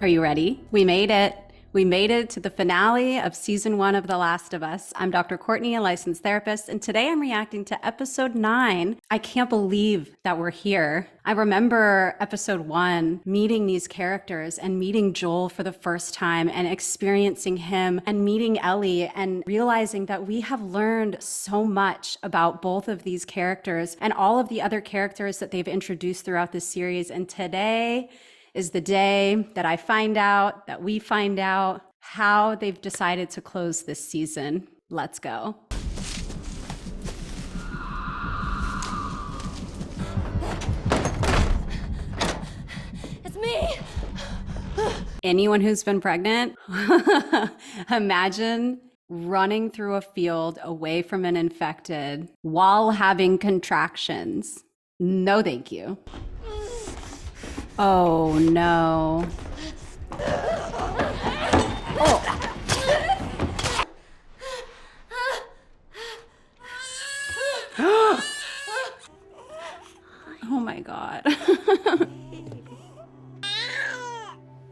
Are you ready? We made it. We made it to the finale of season 1 of The Last of Us. I'm Dr. Courtney, a licensed therapist, and today I'm reacting to episode 9. I can't believe that we're here. I remember episode 1, meeting these characters and meeting Joel for the first time and experiencing him and meeting Ellie and realizing that we have learned so much about both of these characters and all of the other characters that they've introduced throughout this series. And today is the day that we find out how they've decided to close this season. Let's go. It's me! Anyone who's been pregnant, imagine running through a field away from an infected while having contractions. No, thank you. Oh, no. Oh. Oh my God.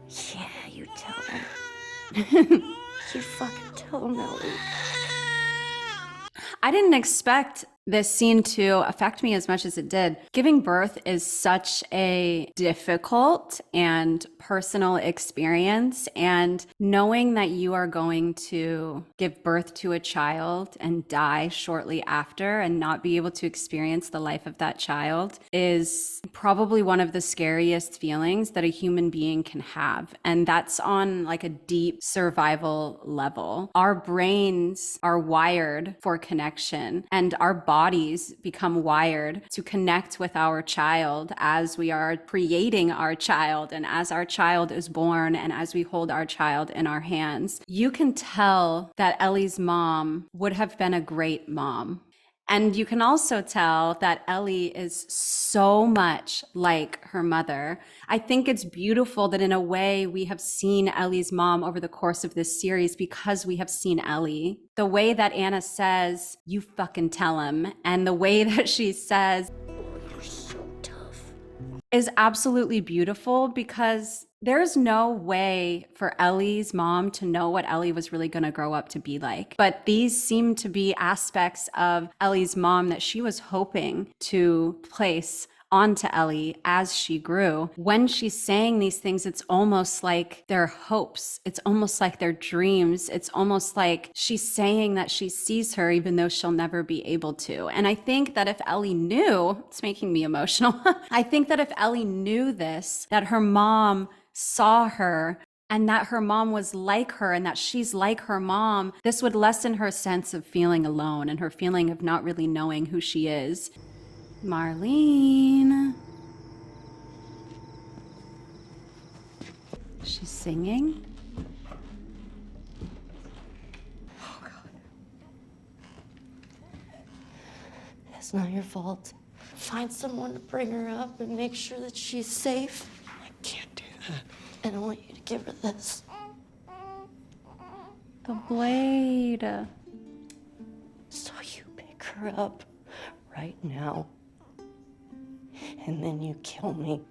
Yeah, you tell him. You fucking tell him, Ellie. I didn't expect this scene to affect me as much as it did. Giving birth is such a difficult and personal experience, and knowing that you are going to give birth to a child and die shortly after and not be able to experience the life of that child is probably one of the scariest feelings that a human being can have. And that's on like a deep survival level. Our brains are wired for connection, and our bodies become wired to connect with our child as we are creating our child and as our child is born and as we hold our child in our hands. You can tell that Ellie's mom would have been a great mom. And you can also tell that Ellie is so much like her mother. I think it's beautiful that in a way we have seen Ellie's mom over the course of this series because we have seen Ellie. The way that Anna says, "You fucking tell him," and the way that she says, You're so tough. is absolutely beautiful because there's no way for Ellie's mom to know what Ellie was really going to grow up to be like. But these seem to be aspects of Ellie's mom that she was hoping to place onto Ellie as she grew. When she's saying these things, it's almost like they're hopes. It's almost like they're dreams. It's almost like she's saying that she sees her even though she'll never be able to. And I think that if Ellie knew, it's making me emotional. I think that if Ellie knew this, that her mom saw her and that her mom was like her and that she's like her mom, this would lessen her sense of feeling alone and her feeling of not really knowing who she is. Marlene. She's singing. Oh, God. It's not your fault. Find someone to bring her up and make sure that she's safe. I can't do that. And I want you to give her this. The blade. So you pick her up right now. And then you kill me.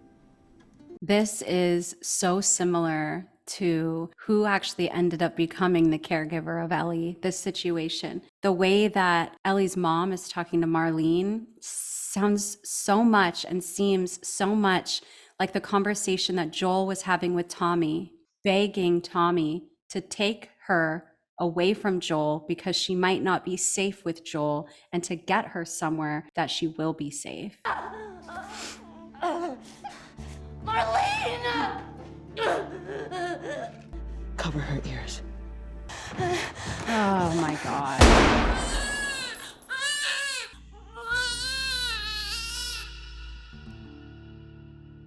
This is so similar to who actually ended up becoming the caregiver of Ellie, this situation. The way that Ellie's mom is talking to Marlene sounds so much and seems so much like the conversation that Joel was having with Tommy, begging Tommy to take her away from Joel because she might not be safe with Joel and to get her somewhere that she will be safe. Marlene! Cover her ears. Oh my God.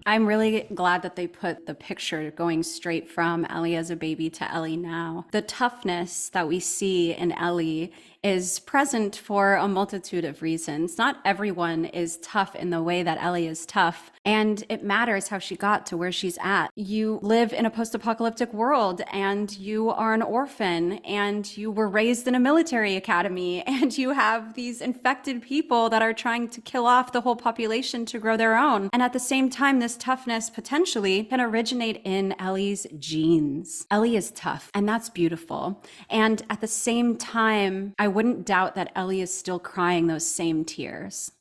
I'm really glad that they put the picture going straight from Ellie as a baby to Ellie now. The toughness that we see in Ellie is present for a multitude of reasons. Not everyone is tough in the way that Ellie is tough, and it matters how she got to where she's at. You live in a post-apocalyptic world, and you are an orphan, and you were raised in a military academy, and you have these infected people that are trying to kill off the whole population to grow their own. And at the same time, this toughness potentially can originate in Ellie's genes. Ellie is tough, and that's beautiful. And at the same time, I wouldn't doubt that Ellie is still crying those same tears.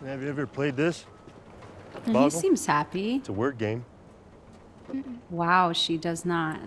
Have you ever played this? And he seems happy. It's a word game. Wow, she does not.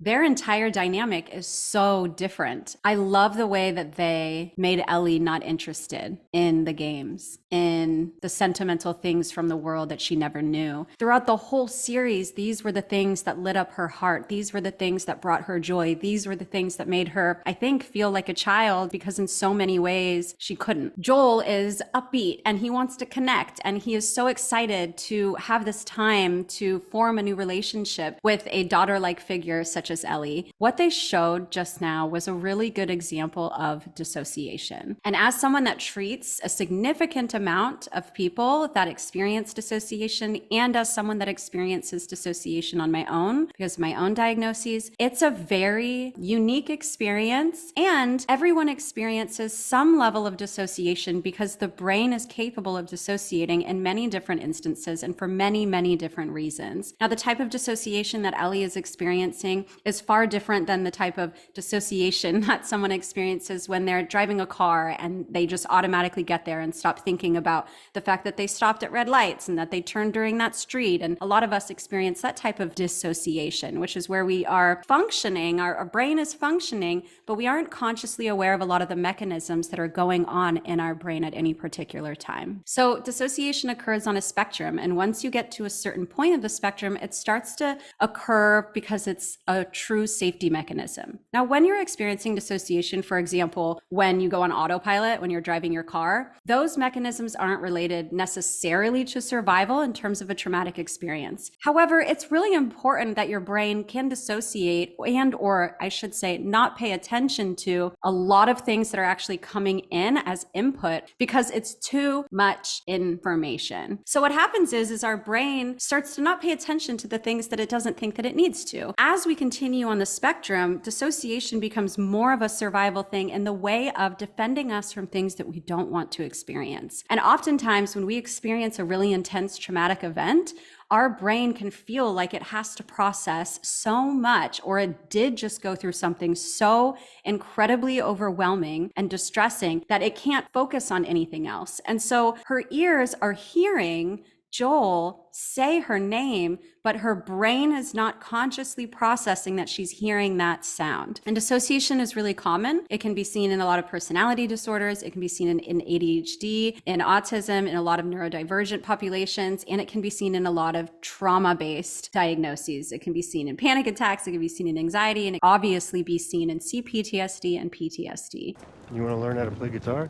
Their entire dynamic is so different. I love the way that they made Ellie not interested in the games, in the sentimental things from the world that she never knew. Throughout the whole series, these were the things that lit up her heart. These were the things that brought her joy. These were the things that made her, I think, feel like a child, because in so many ways she couldn't. Joel is upbeat and he wants to connect, and he is so excited to have this time to form a new relationship with a daughter-like figure such as Ellie. What they showed just now was a really good example of dissociation. And as someone that treats a significant amount of people that experience dissociation, and as someone that experiences dissociation on my own, because of my own diagnoses, it's a very unique experience, and everyone experiences some level of dissociation because the brain is capable of dissociating in many different instances and for many, many different reasons. Now, the type of dissociation that Ellie is experiencing is far different than the type of dissociation that someone experiences when they're driving a car and they just automatically get there and stop thinking about the fact that they stopped at red lights and that they turned during that street. And a lot of us experience that type of dissociation, which is where we are functioning, our brain is functioning, but we aren't consciously aware of a lot of the mechanisms that are going on in our brain at any particular time. So dissociation occurs on a spectrum, and once you get to a certain point of the spectrum, it starts to occur because it's a true safety mechanism. Now, when you're experiencing dissociation, for example, when you go on autopilot, when you're driving your car, those mechanisms aren't related necessarily to survival in terms of a traumatic experience. However, it's really important that your brain can dissociate and, or I should say, not pay attention to a lot of things that are actually coming in as input because it's too much information. So what happens is our brain starts to not pay attention to the things that it doesn't think that it needs to. As we continue on the spectrum, dissociation becomes more of a survival thing in the way of defending us from things that we don't want to experience. And oftentimes when we experience a really intense traumatic event, our brain can feel like it has to process so much, or it did just go through something so incredibly overwhelming and distressing that it can't focus on anything else. And so her ears are hearing Joel say her name, but her brain is not consciously processing that she's hearing that sound. And dissociation is really common. It can be seen in a lot of personality disorders. It can be seen in ADHD, in autism, in a lot of neurodivergent populations, and it can be seen in a lot of trauma-based diagnoses. It can be seen in panic attacks, it can be seen in anxiety, and it can obviously be seen in CPTSD and PTSD. You want to learn how to play guitar?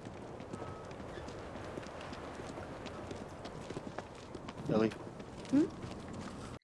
Ellie?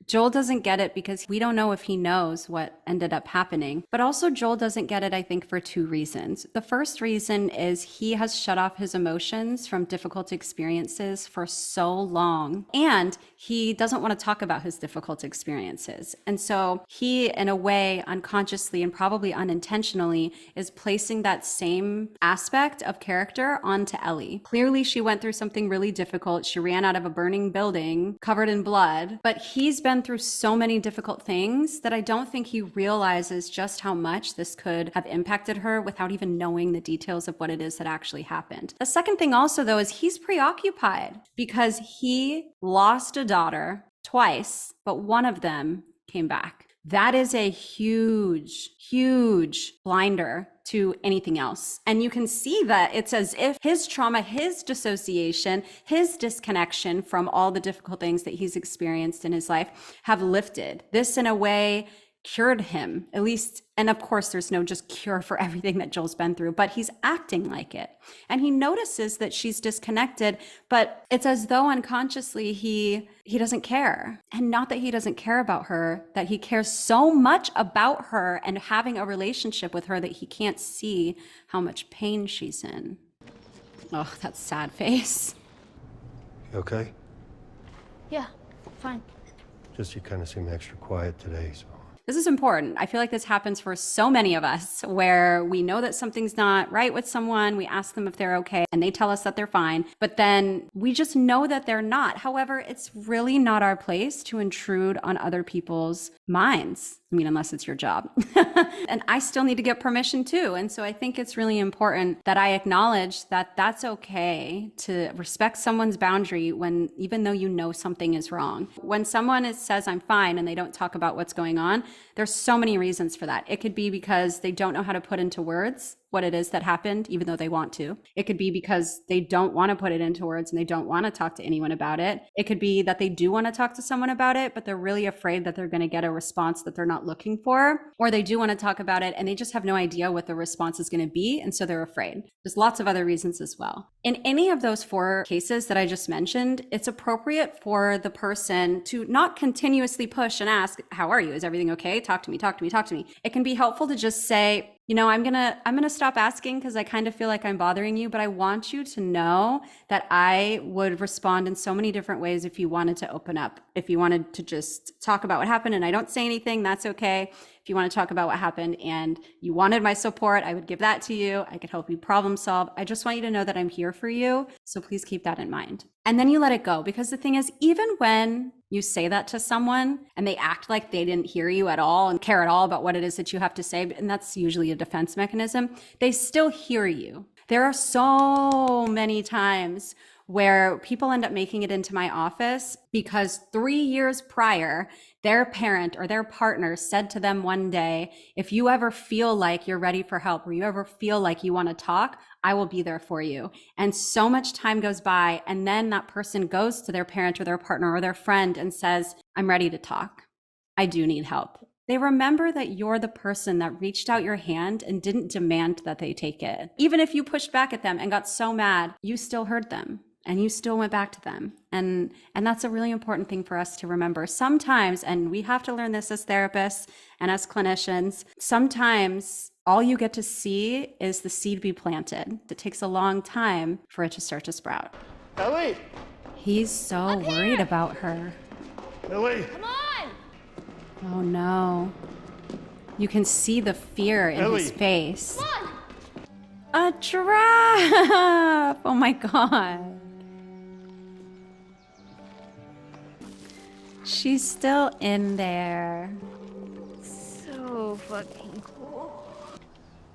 Joel doesn't get it because we don't know if he knows what ended up happening. But also Joel doesn't get it, I think, for two reasons. The first reason is he has shut off his emotions from difficult experiences for so long. And he doesn't want to talk about his difficult experiences. And so he, in a way, unconsciously and probably unintentionally, is placing that same aspect of character onto Ellie. Clearly, she went through something really difficult. She ran out of a burning building covered in blood. But he's been through so many difficult things that I don't think he realizes just how much this could have impacted her without even knowing the details of what it is that actually happened. The second thing also, though, is he's preoccupied because he lost a daughter twice, but one of them came back. That is a huge, huge blinder to anything else. And you can see that it's as if his trauma, his dissociation, his disconnection from all the difficult things that he's experienced in his life have lifted. This, in a way, cured him, at least. And of course, there's no just cure for everything that Joel's been through, but he's acting like it. And he notices that she's disconnected, but it's as though unconsciously he doesn't care. And not that he doesn't care about her, that he cares so much about her and having a relationship with her that he can't see how much pain she's in. Oh, that sad face. You okay? Yeah, fine. Just you kind of seem extra quiet today, so. This is important. I feel like this happens for so many of us where we know that something's not right with someone. We ask them if they're okay and they tell us that they're fine, but then we just know that they're not. However, it's really not our place to intrude on other people's minds. I mean, unless it's your job. And I still need to get permission too. And so I think it's really important that I acknowledge that that's okay to respect someone's boundary when, even though you know something is wrong. When someone says I'm fine and they don't talk about what's going on, there's so many reasons for that. It could be because they don't know how to put into words what it is that happened, even though they want to. It could be because they don't want to put it into words and they don't want to talk to anyone about it. It could be that they do want to talk to someone about it, but they're really afraid that they're going to get a response that they're not looking for. Or they do want to talk about it and they just have no idea what the response is going to be. And so they're afraid. There's lots of other reasons as well. In any of those 4 cases that I just mentioned, it's appropriate for the person to not continuously push and ask, how are you? Is everything okay? Talk to me, talk to me, talk to me. It can be helpful to just say, you know, I'm gonna stop asking because I kind of feel like I'm bothering you, but I want you to know that I would respond in so many different ways if you wanted to open up. If you wanted to just talk about what happened and I don't say anything, that's okay. If you want to talk about what happened and you wanted my support, I would give that to you. I could help you problem solve. I just want you to know that I'm here for you. So please keep that in mind. And then you let it go, because the thing is, even when you say that to someone and they act like they didn't hear you at all and care at all about what it is that you have to say, and that's usually a defense mechanism, they still hear you. There are so many times where people end up making it into my office because 3 years prior, their parent or their partner said to them one day, if you ever feel like you're ready for help or you ever feel like you want to talk, I will be there for you. And so much time goes by, and then that person goes to their parent or their partner or their friend and says, I'm ready to talk. I do need help. They remember that you're the person that reached out your hand and didn't demand that they take it. Even if you pushed back at them and got so mad, you still heard them. And you still went back to them. And that's a really important thing for us to remember. Sometimes, and we have to learn this as therapists and as clinicians, sometimes all you get to see is the seed be planted. It takes a long time for it to start to sprout. Ellie! He's so worried about her. Ellie! Come on! Oh no. You can see the fear in Ellie! his face. Come on! A giraffe! Oh my God. She's still in there. So fucking cool.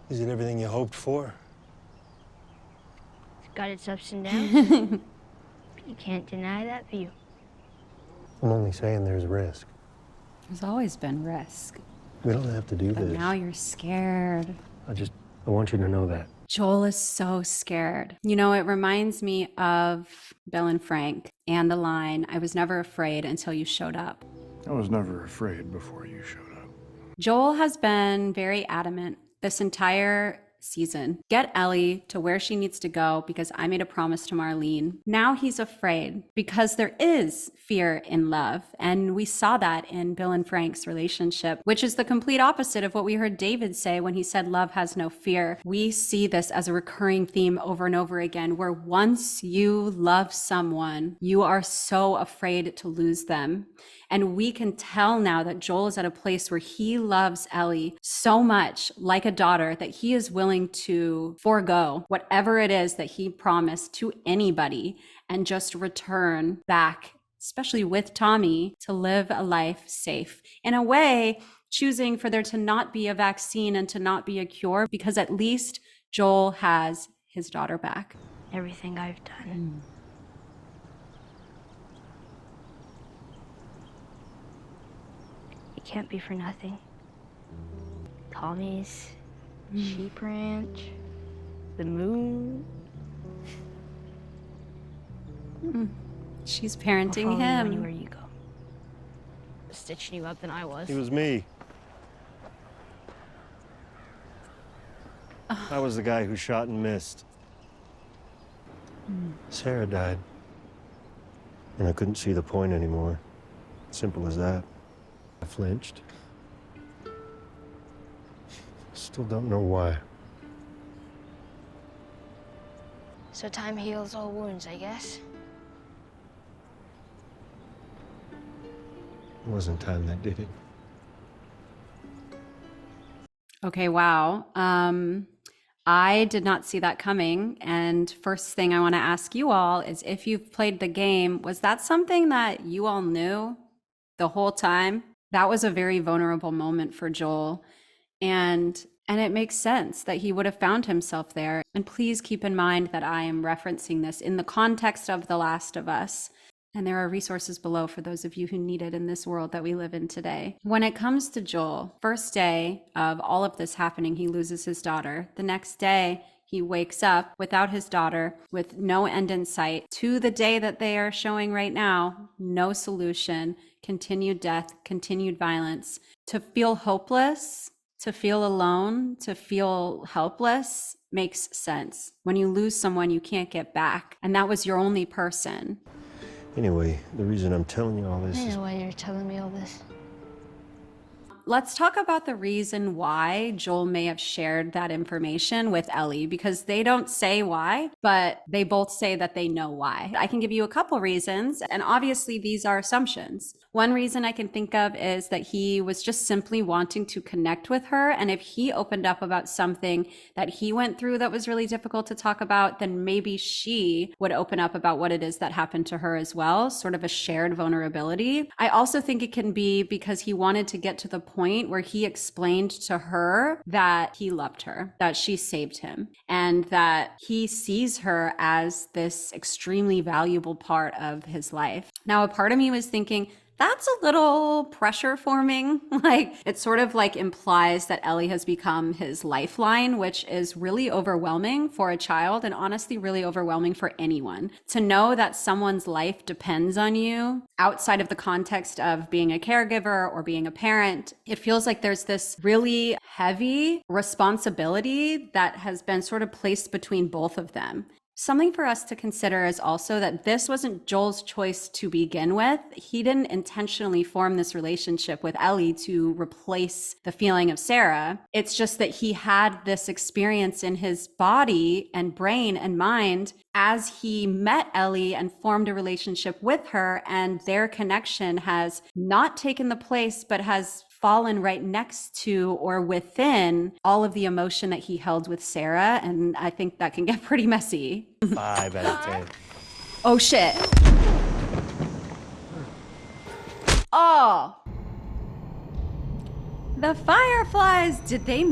Is it everything you hoped for? It's got its ups and downs. You can't deny that view. I'm only saying there's risk. There's always been risk. We don't have to do But this. now you're scared. I want you to know that. Joel is so scared. You know, it reminds me of Bill and Frank and the line, I was never afraid until you showed up. I was never afraid before you showed up. Joel has been very adamant this entire season. Get Ellie to where she needs to go because I made a promise to Marlene. Now he's afraid because there is fear in love. And we saw that in Bill and Frank's relationship, which is the complete opposite of what we heard David say when he said love has no fear. We see this as a recurring theme over and over again, where once you love someone, you are so afraid to lose them. And we can tell now that Joel is at a place where he loves Ellie so much, like a daughter, that he is willing to forego whatever it is that he promised to anybody and just return back, especially with Tommy, to live a life safe. In a way, choosing for there to not be a vaccine and to not be a cure, because at least Joel has his daughter back. Everything I've done. It can't be for nothing. Tommy's sheep ranch, the moon. She's I'll parenting follow you him. anywhere you go. Stitching you up than I was. It was me. I was the guy who shot and missed. Sarah died. And I couldn't see the point anymore. Simple as that. I flinched. Still don't know why. So time heals all wounds, I guess. It wasn't time that did it. Okay, wow. I did not see that coming. And first thing I want to ask you all is, if you've played the game, was that something that you all knew the whole time? That was a very vulnerable moment for Joel. And it makes sense that he would have found himself there. And please keep in mind that I am referencing this in the context of The Last of Us. And there are resources below for those of you who need it in this world that we live in today. When it comes to Joel, first day of all of this happening, he loses his daughter. The next day, he wakes up without his daughter, with no end in sight. To the day that they are showing right now, no solution, continued death, continued violence. To feel hopeless, to feel alone, to feel helpless makes sense. When you lose someone, you can't get back. And that was your only person. Anyway, the reason I'm telling you all this I is... know why you're telling me all this. Let's talk about the reason why Joel may have shared that information with Ellie, because they don't say why, but they both say that they know why. I can give you a couple reasons, and obviously these are assumptions. One reason I can think of is that he was just simply wanting to connect with her, and if he opened up about something that he went through that was really difficult to talk about, then maybe she would open up about what it is that happened to her as well, sort of a shared vulnerability. I also think it can be because he wanted to get to the point where he explained to her that he loved her, that she saved him, and that he sees her as this extremely valuable part of his life. Now, a part of me was thinking, that's a little pressure forming. Like, it sort of like implies that Ellie has become his lifeline, which is really overwhelming for a child, and honestly really overwhelming for anyone. To know that someone's life depends on you outside of the context of being a caregiver or being a parent, it feels like there's this really heavy responsibility that has been sort of placed between both of them. Something for us to consider is also that this wasn't Joel's choice to begin with. He didn't intentionally form this relationship with Ellie to replace the feeling of Sarah. It's just that he had this experience in his body and brain and mind as he met Ellie and formed a relationship with her, and their connection has not taken the place, but has fallen right next to or within all of the emotion that he held with Sarah. And I think that can get pretty messy. 5 out of 10. Oh shit. Oh. The Fireflies, did they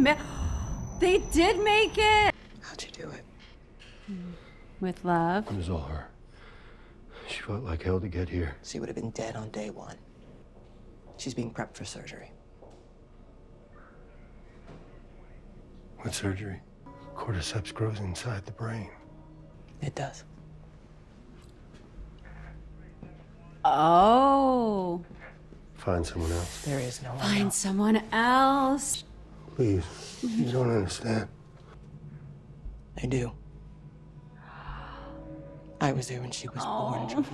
they did make it. How'd you do it? With love. It was all her. She fought like hell to get here. She would have been dead on day one. She's being prepped for surgery. What surgery? Cordyceps grows inside the brain. It does. Oh. Find someone else. There is no one Find else. someone else. Please. You don't understand. I do. I was there when she was born, Joel.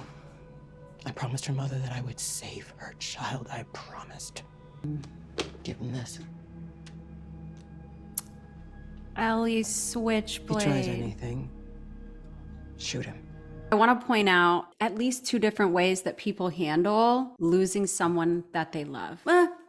I promised her mother that I would save her child. I promised. Give him this. Ellie's If switchblade. he tries anything, shoot him. I want to point out at least 2 different ways that people handle losing someone that they love.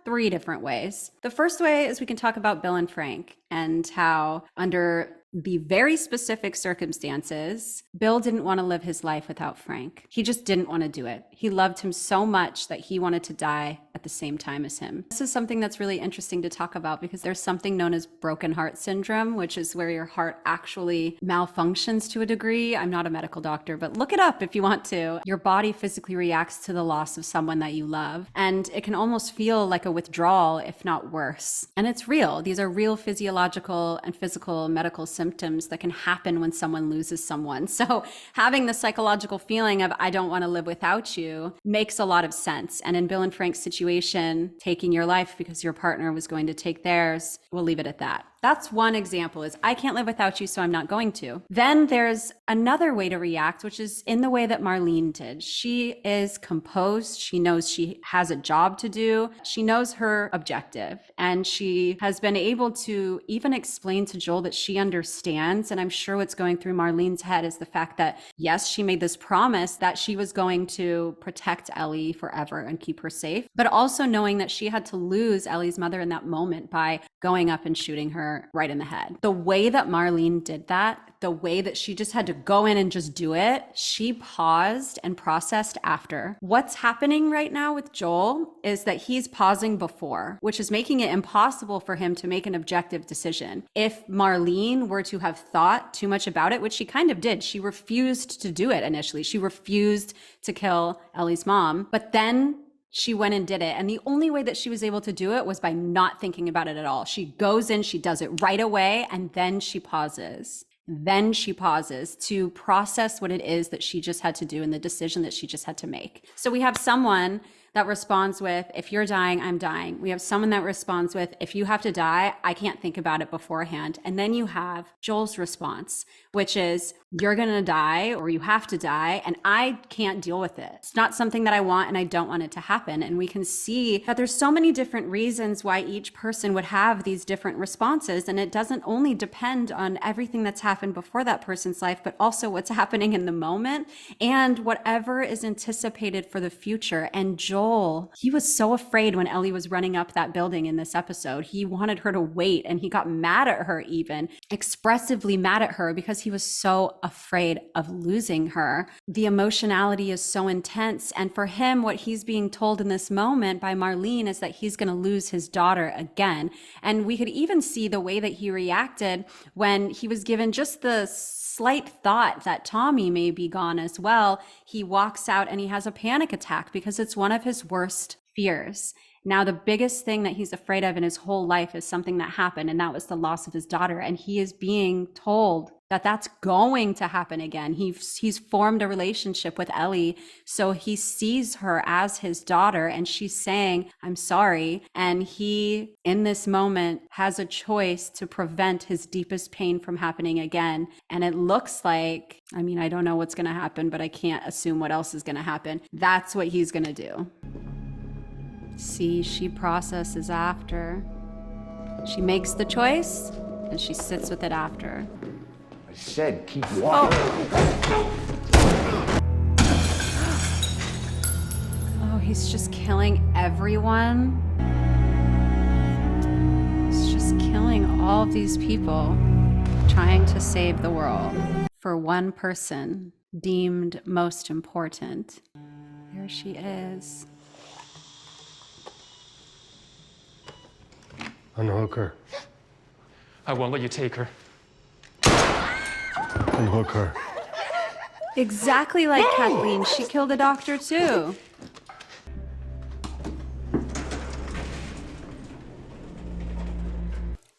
3 different ways. The first way is we can talk about Bill and Frank and how, under the very specific circumstances, Bill didn't want to live his life without Frank. He just didn't want to do it. He loved him so much that he wanted to die at the same time as him. This is something that's really interesting to talk about because there's something known as broken heart syndrome, which is where your heart actually malfunctions to a degree. I'm not a medical doctor, but look it up if you want to. Your body physically reacts to the loss of someone that you love, and it can almost feel like a withdrawal, if not worse. And it's real. These are real physiological and physical medical symptoms that can happen when someone loses someone. So having the psychological feeling of, I don't want to live without you, makes a lot of sense. And in Bill and Frank's situation, taking your life because your partner was going to take theirs, we'll leave it at that. That's one example, is I can't live without you, so I'm not going to. Then there's another way to react, which is in the way that Marlene did. She is composed. She knows she has a job to do. She knows her objective, and she has been able to even explain to Joel that she understands. And I'm sure what's going through Marlene's head is the fact that, yes, she made this promise that she was going to protect Ellie forever and keep her safe, but also knowing that she had to lose Ellie's mother in that moment by going up and shooting her right in the head. The way that Marlene did that, the way that she just had to go in and just do it, she paused and processed after. What's happening right now with Joel is that he's pausing before, which is making it impossible for him to make an objective decision. If Marlene were to have thought too much about it, which she kind of did, she refused to do it initially. She refused to kill Ellie's mom, but then she went and did it. And the only way that she was able to do it was by not thinking about it at all. She goes in, she does it right away, and then she pauses. Then she pauses to process what it is that she just had to do and the decision that she just had to make. So we have someone that responds with, if you're dying, I'm dying. We have someone that responds with, if you have to die, I can't think about it beforehand. And then you have Joel's response, which is, you're going to die or you have to die, and I can't deal with it. It's not something that I want, and I don't want it to happen. And we can see that there's so many different reasons why each person would have these different responses. And it doesn't only depend on everything that's happened before that person's life, but also what's happening in the moment and whatever is anticipated for the future. And Joel, he was so afraid when Ellie was running up that building in this episode. He wanted her to wait, and he got mad at her, even expressively mad at her, because he was so afraid of losing her. The emotionality is so intense. And for him, what he's being told in this moment by Marlene is that he's going to lose his daughter again. And we could even see the way that he reacted when he was given just the slight thought that Tommy may be gone as well. He walks out and he has a panic attack because it's one of his worst fears. Now, the biggest thing that he's afraid of in his whole life is something that happened, and that was the loss of his daughter. And he is being told that that's going to happen again. He's formed a relationship with Ellie, so he sees her as his daughter, and she's saying, I'm sorry. And he, in this moment, has a choice to prevent his deepest pain from happening again. And it looks like, I mean, I don't know what's going to happen, but I can't assume what else is going to happen. That's what he's going to do. See, she processes after. She makes the choice, and she sits with it after. I said keep walking. Oh, he's just killing everyone. He's just killing all of these people, trying to save the world for one person deemed most important. There she is. Unhook her. I won't let you take her. Unhook her. Exactly like Kathleen. She killed a doctor too.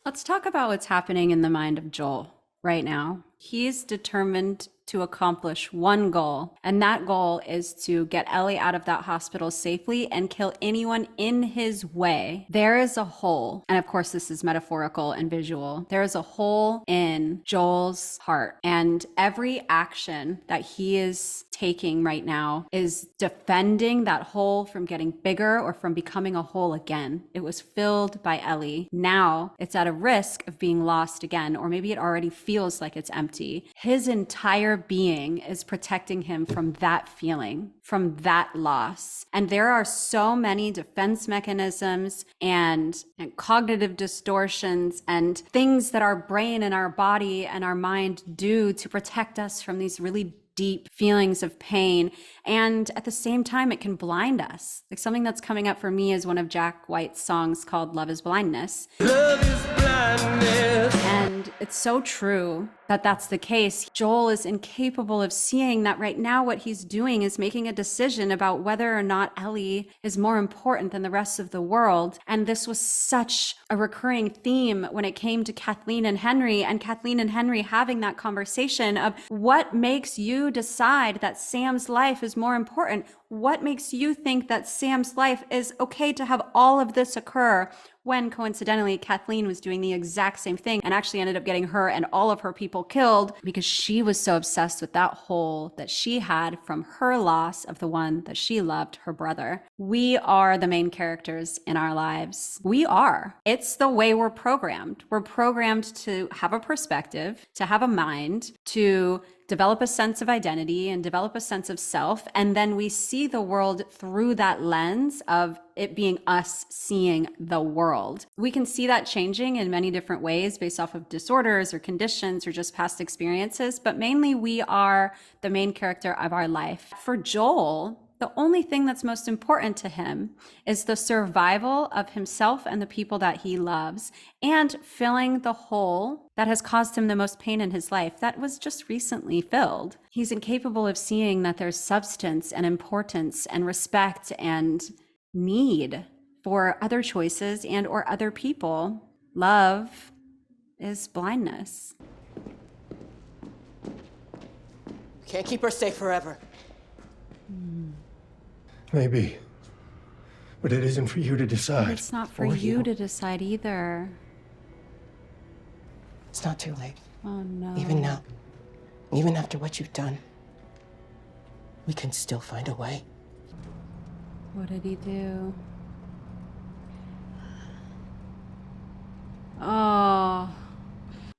Let's talk about what's happening in the mind of Joel right now. He's determined to accomplish one goal, and that goal is to get Ellie out of that hospital safely and kill anyone in his way. There is a hole, and of course this is metaphorical and visual. There is a hole in Joel's heart, and every action that he is taking right now is defending that hole from getting bigger or from becoming a hole again. It was filled by Ellie. Now it's at a risk of being lost again, or maybe it already feels like it's empty. His entire being is protecting him from that feeling, from that loss. And there are so many defense mechanisms and cognitive distortions and things that our brain and our body and our mind do to protect us from these really deep feelings of pain. And at the same time, it can blind us. Like, something that's coming up for me is one of Jack White's songs called Love is Blindness. Love is blindness. And it's so true that that's the case. Joel is incapable of seeing that right now what he's doing is making a decision about whether or not Ellie is more important than the rest of the world. And this was such a recurring theme when it came to Kathleen and Henry having that conversation of what makes you decide that Sam's life is more important? What makes you think that Sam's life is okay to have all of this occur when coincidentally Kathleen was doing the exact same thing and actually ended up getting her and all of her people killed because she was so obsessed with that hole that she had from her loss of the one that she loved, her brother. We are the main characters in our lives. We are. It's the way we're programmed. We're programmed to have a perspective, to have a mind, to develop a sense of identity and develop a sense of self. And then we see the world through that lens of it being us seeing the world. We can see that changing in many different ways based off of disorders or conditions or just past experiences, but mainly we are the main character of our life. For Joel, the only thing that's most important to him is the survival of himself and the people that he loves and filling the hole that has caused him the most pain in his life that was just recently filled. He's incapable of seeing that there's substance and importance and respect and need for other choices and or other people. Love is blindness. Can't keep her safe forever. Maybe. But it isn't for you to decide. It's not for you to decide either. It's not too late. Oh no. Even now, even after what you've done, we can still find a way. What did he do? Oh,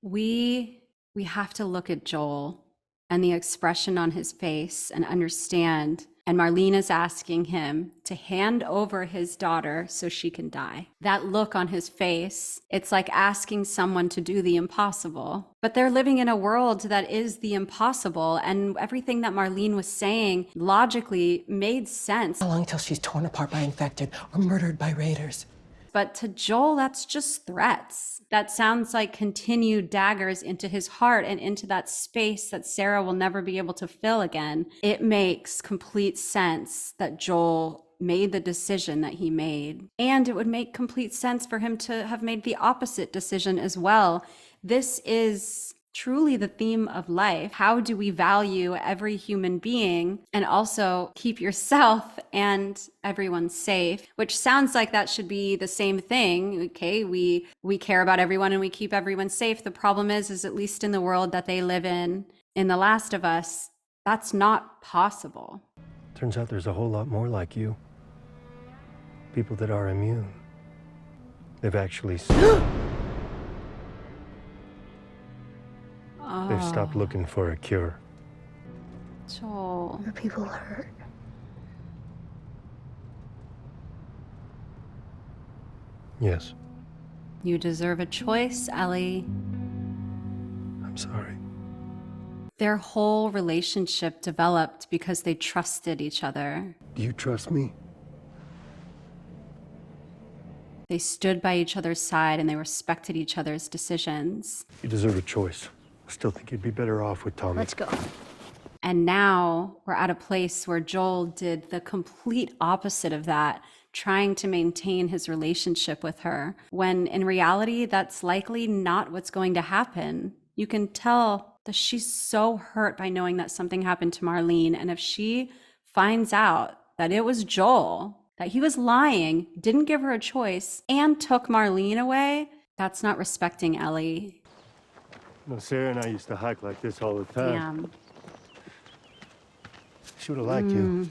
we have to look at Joel and the expression on his face and understand. And Marlene is asking him to hand over his daughter so she can die. That look on his face, it's like asking someone to do the impossible. But they're living in a world that is the impossible. And everything that Marlene was saying logically made sense. How long till she's torn apart by infected or murdered by raiders? But to Joel, that's just threats. That sounds like continued daggers into his heart and into that space that Sarah will never be able to fill again. It makes complete sense that Joel made the decision that he made. And it would make complete sense for him to have made the opposite decision as well. This is truly the theme of life. How do we value every human being and also keep yourself and everyone safe? Which sounds like that should be the same thing. Okay, we care about everyone and we keep everyone safe. The problem is at least in the world that they live in The Last of Us, that's not possible. Turns out there's a whole lot more like you. People that are immune. They've actually They've stopped looking for a cure. Joel. Are people hurt? Yes, You deserve a choice, Ellie. I'm sorry. Their whole relationship developed because they trusted each other. Do you trust me? They stood by each other's side and they respected each other's decisions. You deserve a choice. I still think you'd be better off with Tommy. Let's go. And now we're at a place where Joel did the complete opposite of that, trying to maintain his relationship with her, when in reality, that's likely not what's going to happen. You can tell that she's so hurt by knowing that something happened to Marlene. And if she finds out that it was Joel, that he was lying, didn't give her a choice, and took Marlene away, that's not respecting Ellie. No, Sarah and I used to hike like this all the time. Damn. She would have liked you.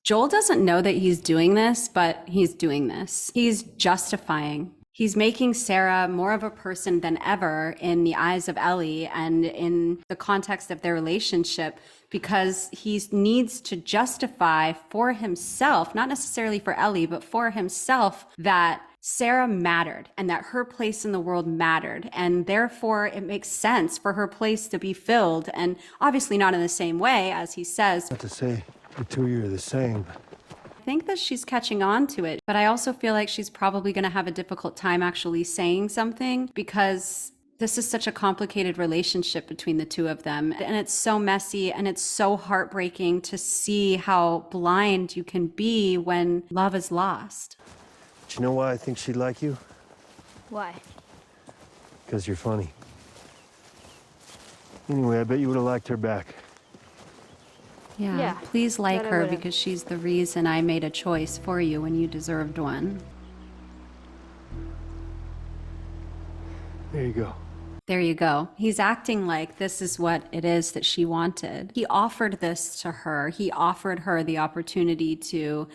Joel doesn't know that he's doing this, but he's doing this. He's justifying. He's making Sarah more of a person than ever in the eyes of Ellie and in the context of their relationship, because he needs to justify for himself, not necessarily for Ellie, but for himself, that Sarah mattered and that her place in the world mattered. And therefore, it makes sense for her place to be filled. And obviously not in the same way, as he says. Not to say the two of you are the same, but I think that she's catching on to it, but I also feel like she's probably going to have a difficult time actually saying something, because This is such a complicated relationship between the two of them. And it's so messy and it's so heartbreaking to see how blind you can be when love is lost. Do you know why I think she'd like you? Why? Because you're funny. Anyway, I bet you would have liked her back. Yeah, please like that I her would've. because she's the reason I made a choice for you when you deserved one. There you go. There you go. He's acting like this is what it is that she wanted. He offered this to her. He offered her the opportunity to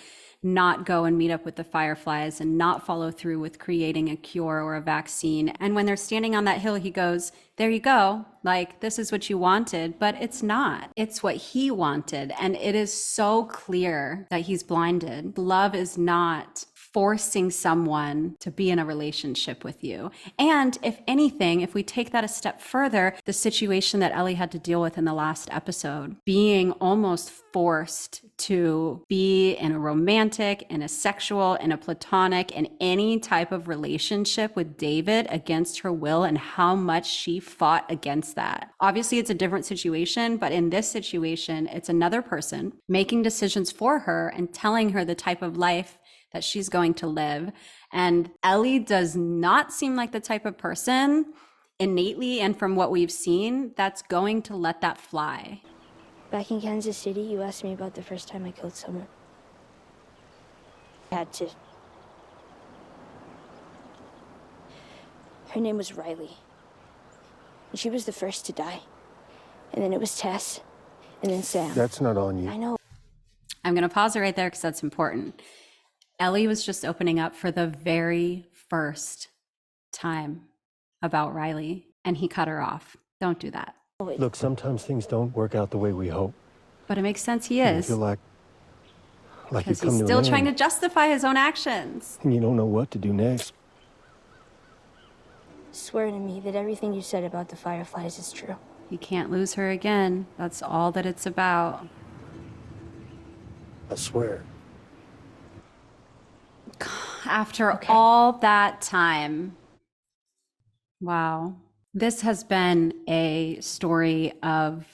not go and meet up with the Fireflies and not follow through with creating a cure or a vaccine. And when they're standing on that hill, he goes, there you go. Like, this is what you wanted, but it's not. It's what he wanted. And it is so clear that he's blinded. Love is not forcing someone to be in a relationship with you. And if anything, if we take that a step further, the situation that Ellie had to deal with in the last episode, being almost forced to be in a romantic, in a sexual, in a platonic, in any type of relationship with David against her will, and how much she fought against that. Obviously, it's a different situation, but in this situation, it's another person making decisions for her and telling her the type of life that she's going to live. And Ellie does not seem like the type of person innately and from what we've seen that's going to let that fly. Back in Kansas City, you asked me about the first time I killed someone. I had to. Her name was Riley. And she was the first to die. And then it was Tess. And then Sam. That's not on you. I know. I'm going to pause it right there because that's important. Ellie was just opening up for the very first time about Riley, and he cut her off. Don't do that. Look, sometimes things don't work out the way we hope. But it makes sense he And I is, feel like you because come he's to still an trying to end, justify his own actions. and you don't know what to do next. Swear to me that everything you said about the Fireflies is true. He can't lose her again. That's all that it's about. I swear. After all that time, wow. This has been a story of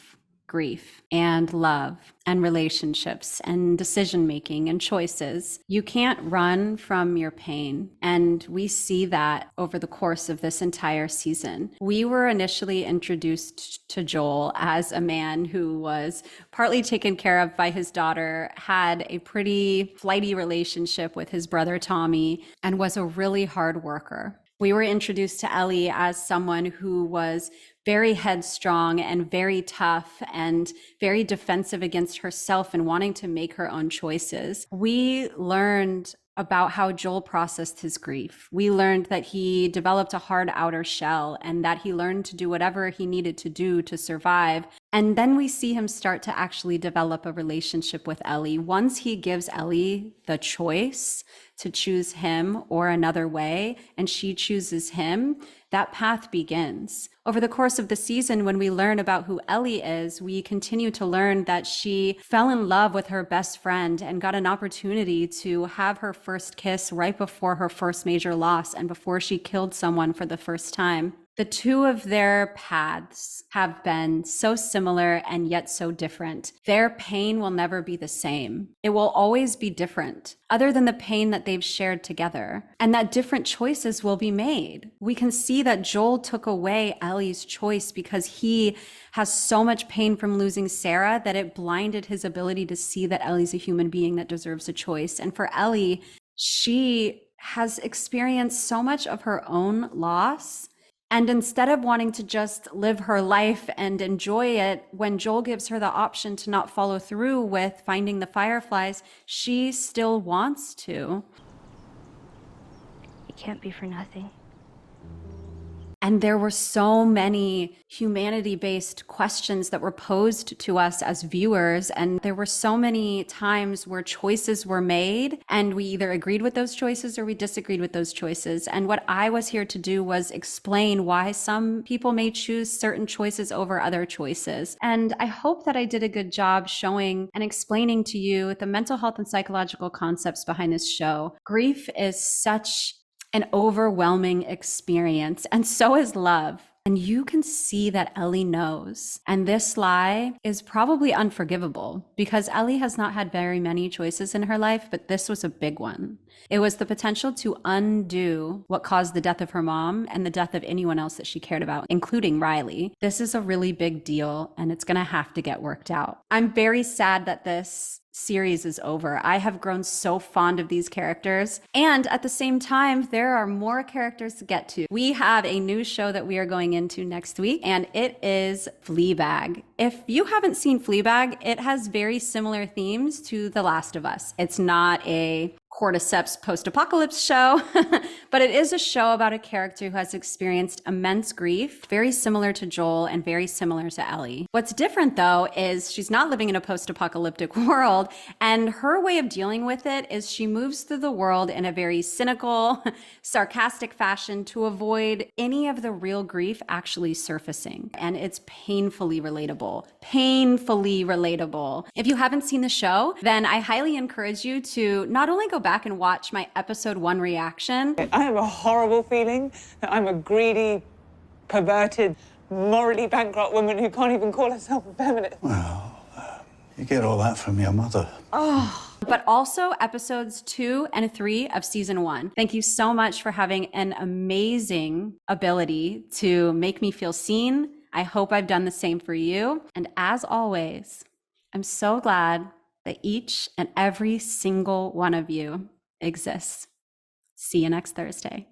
grief and love and relationships and decision making and choices. You can't run from your pain. And we see that over the course of this entire season. We were initially introduced to Joel as a man who was partly taken care of by his daughter, had a pretty flighty relationship with his brother Tommy, and was a really hard worker. We were introduced to Ellie as someone who was very headstrong and very tough and very defensive against herself and wanting to make her own choices. We learned about how Joel processed his grief. We learned that he developed a hard outer shell and that he learned to do whatever he needed to do to survive. And then we see him start to actually develop a relationship with Ellie. Once he gives Ellie the choice to choose him or another way, and she chooses him, that path begins. Over the course of the season, when we learn about who Ellie is, we continue to learn that she fell in love with her best friend and got an opportunity to have her first kiss right before her first major loss and before she killed someone for the first time. The two of their paths have been so similar and yet so different. Their pain will never be the same. It will always be different, other than the pain that they've shared together, and that different choices will be made. We can see that Joel took away Ellie's choice because he has so much pain from losing Sarah that it blinded his ability to see that Ellie's a human being that deserves a choice. And for Ellie, she has experienced so much of her own loss. And instead of wanting to just live her life and enjoy it, when Joel gives her the option to not follow through with finding the Fireflies, she still wants to. It can't be for nothing. And there were so many humanity-based questions that were posed to us as viewers. And there were so many times where choices were made and we either agreed with those choices or we disagreed with those choices. And what I was here to do was explain why some people may choose certain choices over other choices. And I hope that I did a good job showing and explaining to you the mental health and psychological concepts behind this show. Grief is such an overwhelming experience, and so is love. And you can see that Ellie knows. And this lie is probably unforgivable because Ellie has not had very many choices in her life, but this was a big one. It was the potential to undo what caused the death of her mom and the death of anyone else that she cared about, including Riley. This is a really big deal, and it's going to have to get worked out. I'm very sad that this series is over. I have grown so fond of these characters. And at the same time, there are more characters to get to. We have a new show that we are going into next week, and it is Fleabag. If you haven't seen Fleabag, it has very similar themes to The Last of Us. It's not a cordyceps post-apocalypse show, but it is a show about a character who has experienced immense grief, very similar to Joel and very similar to Ellie. What's different though is she's not living in a post-apocalyptic world, and her way of dealing with it is she moves through the world in a very cynical, sarcastic fashion to avoid any of the real grief actually surfacing. And it's painfully relatable. Painfully relatable. If you haven't seen the show, then I highly encourage you to not only go back and watch my episode 1 reaction. I have a horrible feeling that I'm a greedy, perverted, morally bankrupt woman who can't even call herself a feminist. Well, you get all that from your mother. But also episodes 2 and 3 of season 1. Thank you so much for having an amazing ability to make me feel seen. I hope I've done the same for you. And as always, I'm so glad that each and every single one of you exists. See you next Thursday.